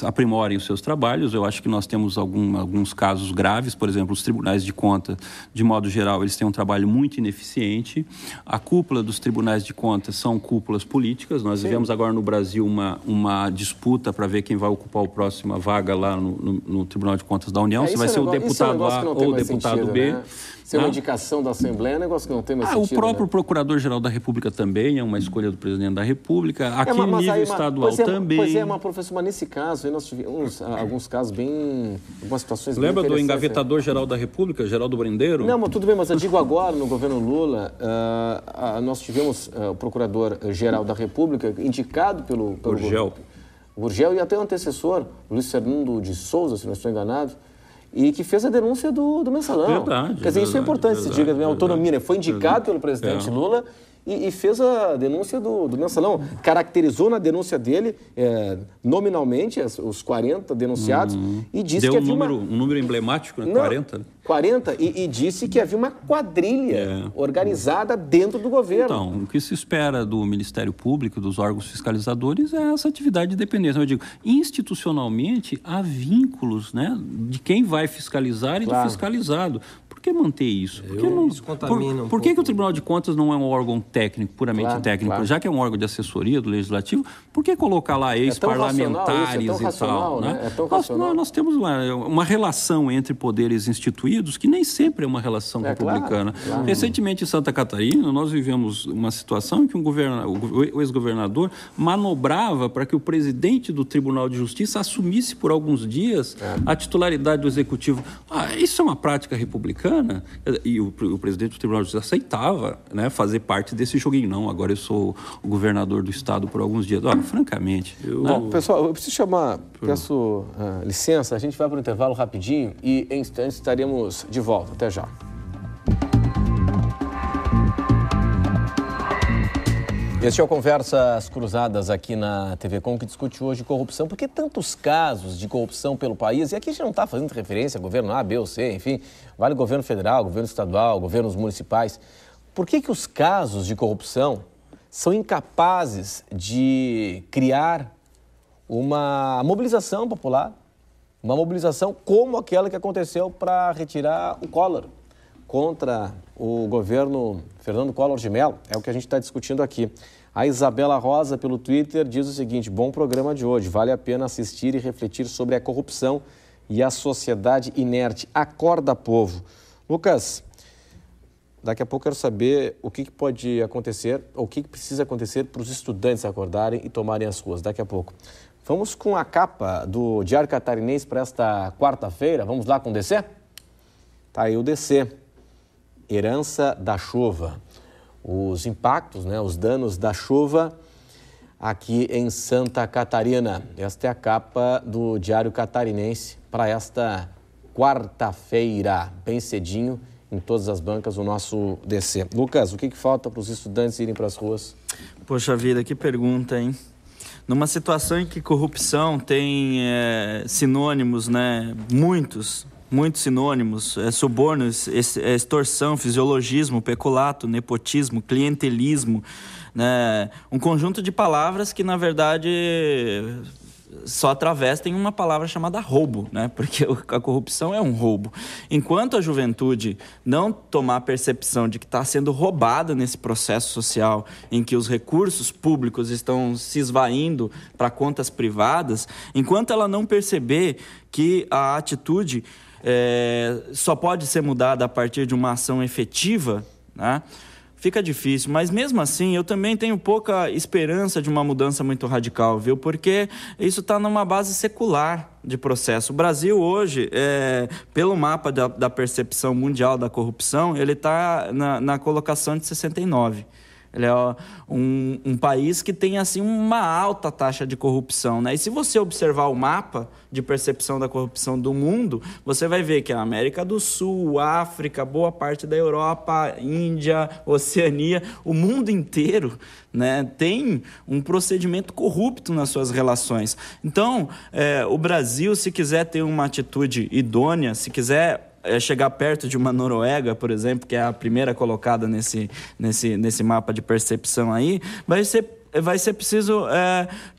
aprimorem os seus trabalhos. Eu acho que nós temos alguns casos graves, por exemplo, os tribunais de contas, de modo geral, eles têm um trabalho muito ineficiente. A cúpula dos tribunais de contas são cúpulas políticas. Nós vivemos agora no Brasil uma disputa para ver quem vai ocupar a próxima vaga lá no Tribunal de Contas da União, se vai ser o deputado A ou o deputado B. Né? Se é uma indicação da Assembleia, é um negócio que não tem mais sentido. O próprio Procurador-Geral da República também é uma escolha do Presidente da República. Aqui, em nível estadual, também. Pois é, professor, mas nesse caso, aí nós tivemos alguns casos algumas situações bem interessantes. Lembra do Engavetador-Geral da República, Geraldo Brendeiro? Não, mas tudo bem, mas eu digo agora, no governo Lula, nós tivemos o Procurador-Geral da República indicado pelo Gurgel e até o antecessor, Luiz Fernando de Souza, se não estou enganado, e que fez a denúncia do mensalão. Verdade. Quer dizer, isso é importante, se diga, a autonomia, né? Foi indicado pelo presidente Lula e fez a denúncia do mensalão. Caracterizou na denúncia dele, nominalmente, os 40 denunciados, e disse Deu que havia um número emblemático, né? 40. 40 e disse que havia uma quadrilha organizada dentro do governo. Então, o que se espera do Ministério Público, dos órgãos fiscalizadores, é essa atividade de dependência. Eu digo, institucionalmente, há vínculos, né, de quem vai fiscalizar e do fiscalizado. Por que manter isso? Por que o Tribunal de Contas não é um órgão técnico, puramente técnico? Claro. Já que é um órgão de assessoria do Legislativo, por que colocar lá ex-parlamentares e tal? Né? Nós temos uma relação entre poderes instituídos que nem sempre é uma relação republicana. Claro. Recentemente, em Santa Catarina, nós vivemos uma situação em que o ex-governador manobrava para que o presidente do Tribunal de Justiça assumisse por alguns dias a titularidade do Executivo. Isso é uma prática republicana? E o presidente do Tribunal de Justiça aceitava, né, fazer parte desse joguinho. Não, agora eu sou o governador do estado por alguns dias. Francamente... Bom, pessoal, eu preciso peço licença, a gente vai para o intervalo rapidinho e em instantes estaremos de volta. Até já. Este é o Conversas Cruzadas aqui na TV Com, que discute hoje corrupção. Por que tantos casos de corrupção pelo país? E aqui a gente não está fazendo referência a governo A, B ou C, enfim, vale governo federal, governo estadual, governos municipais. Por que os casos de corrupção são incapazes de criar uma mobilização popular, uma mobilização como aquela que aconteceu para retirar o Collor contra o governo Fernando Collor de Mello? É o que a gente está discutindo aqui. A Isabela Rosa, pelo Twitter, diz o seguinte: bom programa de hoje, vale a pena assistir e refletir sobre a corrupção e a sociedade inerte. Acorda, povo. Lucas, daqui a pouco eu quero saber o que pode acontecer, ou o que precisa acontecer para os estudantes acordarem e tomarem as ruas. Daqui a pouco. Vamos com a capa do Diário Catarinense para esta quarta-feira. Vamos lá com o DC? Tá aí o DC. Herança da chuva. Os impactos, né, os danos da chuva aqui em Santa Catarina. Esta é a capa do Diário Catarinense para esta quarta-feira, bem cedinho, em todas as bancas, o nosso DC. Lucas, o que falta para os estudantes irem para as ruas? Poxa vida, que pergunta, hein? Numa situação em que corrupção tem sinônimos, né, muitos sinônimos, subornos, extorsão, fisiologismo, peculato, nepotismo, clientelismo, né? Um conjunto de palavras que, na verdade, só travestem uma palavra chamada roubo, né? Porque a corrupção é um roubo. Enquanto a juventude não tomar a percepção de que está sendo roubada nesse processo social em que os recursos públicos estão se esvaindo para contas privadas, enquanto ela não perceber que a atitude só pode ser mudada a partir de uma ação efetiva, né? Fica difícil, mas mesmo assim eu também tenho pouca esperança de uma mudança muito radical, viu? Porque isso está numa base secular de processo. O Brasil hoje, pelo mapa da percepção mundial da corrupção, ele está na colocação de 69. Ele é um país que tem assim, uma alta taxa de corrupção, né? E se você observar o mapa de percepção da corrupção do mundo, você vai ver que a América do Sul, África, boa parte da Europa, Índia, Oceania, o mundo inteiro, né, tem um procedimento corrupto nas suas relações. Então, o Brasil, se quiser ter uma atitude idônea, se quiser chegar perto de uma Noruega, por exemplo, que é a primeira colocada nesse mapa de percepção aí, vai ser preciso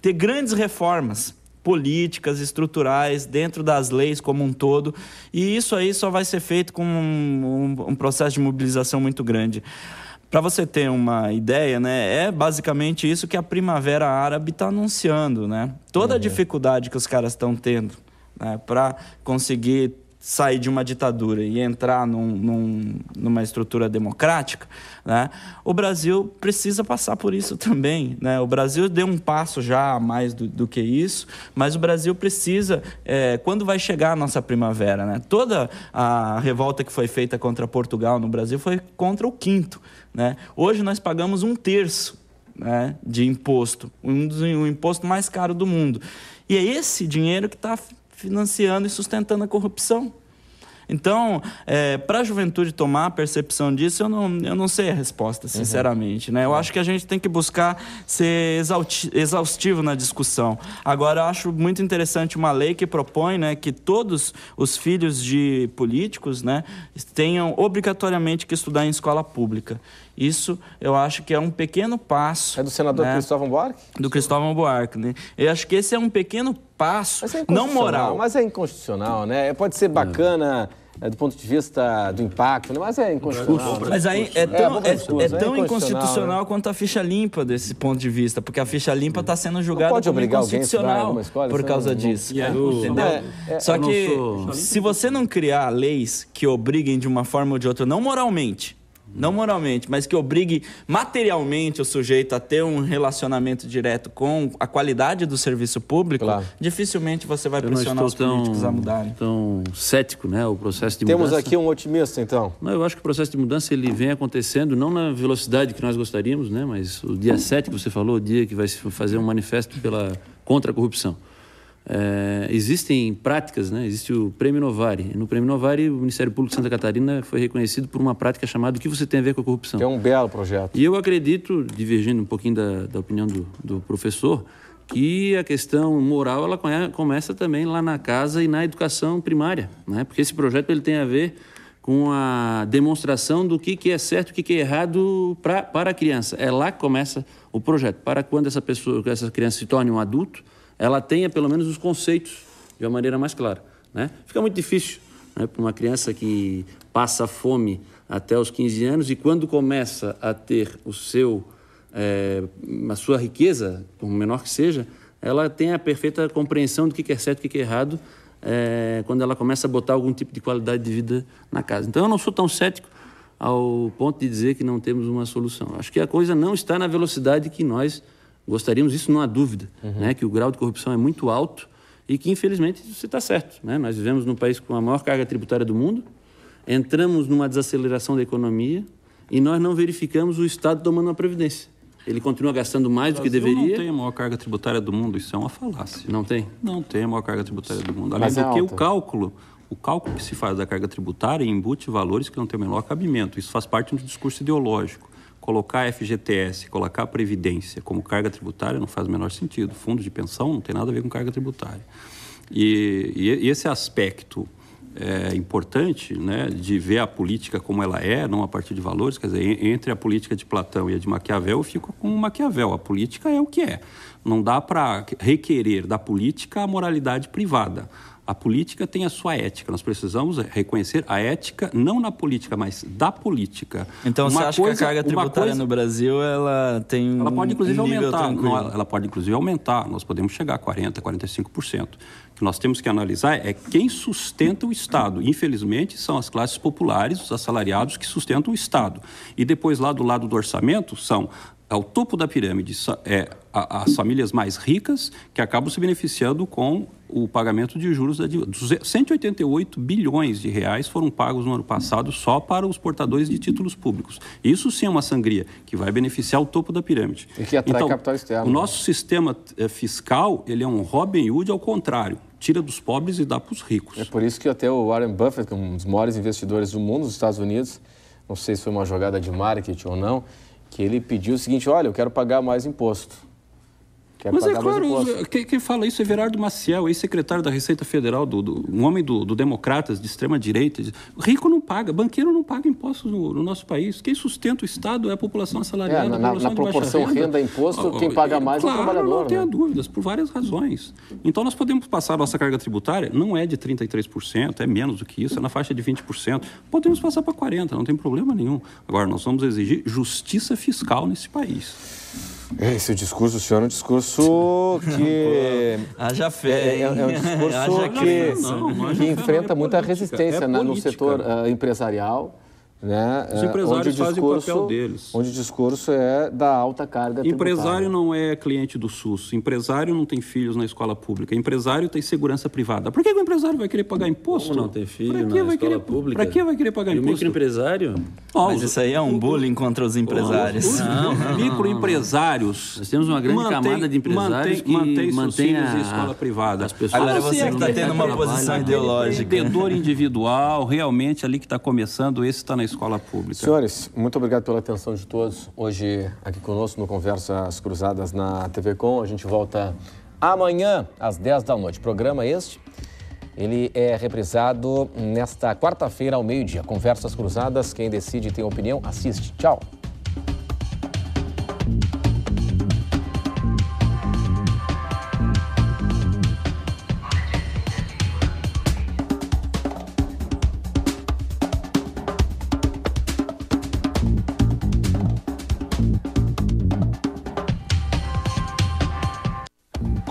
ter grandes reformas políticas, estruturais, dentro das leis como um todo, e isso aí só vai ser feito com um processo de mobilização muito grande. Para você ter uma ideia, né, é basicamente isso que a Primavera Árabe está anunciando, né? Toda a dificuldade que os caras estão tendo, né, para conseguir sair de uma ditadura e entrar numa estrutura democrática, né? O Brasil precisa passar por isso também, né? O Brasil deu um passo já a mais do que isso, mas o Brasil precisa, quando vai chegar a nossa primavera, né? Toda a revolta que foi feita contra Portugal no Brasil foi contra o quinto, né? Hoje nós pagamos 1/3, né, de imposto, o imposto mais caro do mundo. E é esse dinheiro que está financiando e sustentando a corrupção. Então, para a juventude tomar a percepção disso, eu não sei a resposta, sinceramente, né? Eu acho que a gente tem que buscar ser exaustivo na discussão. Agora, eu acho muito interessante uma lei que propõe, né, que todos os filhos de políticos, né, tenham obrigatoriamente que estudar em escola pública. Isso eu acho que é um pequeno passo. É do senador, né? Cristóvão Buarque? Do Cristóvão Buarque, né? Eu acho que esse é um pequeno passo, não moral. Mas é inconstitucional, né? Pode ser bacana do ponto de vista do impacto, né? Mas é inconstitucional. Mas aí é tão inconstitucional quanto a ficha limpa desse ponto de vista, porque a ficha limpa está sendo julgada como inconstitucional por causa disso. Entendeu? Só que se você não criar leis que obriguem de uma forma ou de outra, não moralmente, mas que obrigue materialmente o sujeito a ter um relacionamento direto com a qualidade do serviço público, dificilmente você vai pressionar os políticos a mudarem. Tão cético, né, o processo de mudança. Temos aqui um otimista, então. Não, eu acho que o processo de mudança ele vem acontecendo, não na velocidade que nós gostaríamos, né, mas o dia 7 que você falou, o dia que vai se fazer um manifesto contra a corrupção. Existem práticas, né? Existe o Prêmio Novari. No Prêmio Novari, o Ministério Público de Santa Catarina foi reconhecido por uma prática chamada O que você tem a ver com a corrupção? Que é um belo projeto. E eu acredito, divergindo um pouquinho da opinião do professor, que a questão moral ela começa também lá na casa e na educação primária, né? Porque esse projeto ele tem a ver com a demonstração do que é certo e o que é errado para a criança. É lá que começa o projeto. Para quando essa criança se torne um adulto, ela tenha pelo menos os conceitos de uma maneira mais clara, né? Fica muito difícil, né, para uma criança que passa fome até os 15 anos e quando começa a ter a sua riqueza, por menor que seja, ela tem a perfeita compreensão do que é certo e o que é errado quando ela começa a botar algum tipo de qualidade de vida na casa. Então eu não sou tão cético ao ponto de dizer que não temos uma solução. Acho que a coisa não está na velocidade que nós gostaríamos, isso não há dúvida, né, que o grau de corrupção é muito alto e que, infelizmente, você está certo, né? Nós vivemos num país com a maior carga tributária do mundo, entramos numa desaceleração da economia e nós não verificamos o Estado tomando uma previdência. Ele continua gastando mais do que deveria. Não tem a maior carga tributária do mundo, isso é uma falácia. Não tem? Não tem a maior carga tributária do mundo. Além do que o cálculo que se faz da carga tributária embute valores que não têm o menor cabimento. Isso faz parte do discurso ideológico. Colocar FGTS, colocar a Previdência como carga tributária não faz o menor sentido. Fundo de pensão não tem nada a ver com carga tributária. E esse aspecto importante, né, de ver a política como ela é, não a partir de valores, quer dizer, entre a política de Platão e a de Maquiavel, eu fico com Maquiavel. A política é o que é. Não dá para requerer da política a moralidade privada. A política tem a sua ética. Nós precisamos reconhecer a ética, não na política, mas da política. Então, você acha que a carga tributária no Brasil, ela tem ela pode, inclusive, aumentar. Ela pode, inclusive, aumentar. Nós podemos chegar a 40%, 45%. O que nós temos que analisar é quem sustenta o Estado. Infelizmente, são as classes populares, os assalariados, que sustentam o Estado. E depois, lá do lado do orçamento, são ao topo da pirâmide, as famílias mais ricas que acabam se beneficiando com o pagamento de juros da dívida. 188 bilhões de reais foram pagos no ano passado só para os portadores de títulos públicos. Isso sim é uma sangria que vai beneficiar o topo da pirâmide. E que atrai capital externo. O nosso sistema fiscal, ele é um Robin Hood ao contrário. Tira dos pobres e dá para os ricos. É por isso que até o Warren Buffett, que é um dos maiores investidores do mundo, nos Estados Unidos, não sei se foi uma jogada de marketing ou não, que ele pediu o seguinte: olha, eu quero pagar mais imposto. Mas é claro, quem fala isso é Everardo Maciel, ex-secretário da Receita Federal, um homem do Democratas, de extrema-direita. Rico não paga, banqueiro não paga impostos no nosso país. Quem sustenta o Estado é a população assalariada, a população na proporção renda-imposto, quem paga mais é o trabalhador. Não tenha dúvidas, por várias razões. Então, nós podemos passar a nossa carga tributária, não é de 33%, é menos do que isso, é na faixa de 20%. Podemos passar para 40%, não tem problema nenhum. Agora, nós vamos exigir justiça fiscal nesse país. Esse discurso, senhor, é um discurso que... Haja fé. É um discurso que enfrenta muita resistência no setor empresarial, né? Os empresários fazem o papel deles. Onde o discurso é da alta carga tributária. Empresário não é cliente do SUS. Empresário não tem filhos na escola pública. Empresário tem segurança privada. Por que o empresário vai querer pagar imposto? Como não tem filho na escola pública? Para que vai querer pagar imposto? E o microempresário? Mas isso aí é um bullying contra os empresários. Os microempresários. Nós temos uma grande camada de empresários que mantém a escola privada. As pessoas. Agora você que está tendo uma posição ideológica. Empreendedor individual, realmente ali que está começando, esse está na escola pública. Senhores, muito obrigado pela atenção de todos. Hoje aqui conosco no Conversas Cruzadas na TV Com. A gente volta amanhã às 10 da noite. Programa este, ele é reprisado nesta quarta-feira ao meio-dia. Conversas Cruzadas, quem decide tem opinião, assiste. Tchau.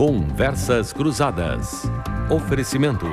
Conversas Cruzadas. Oferecimento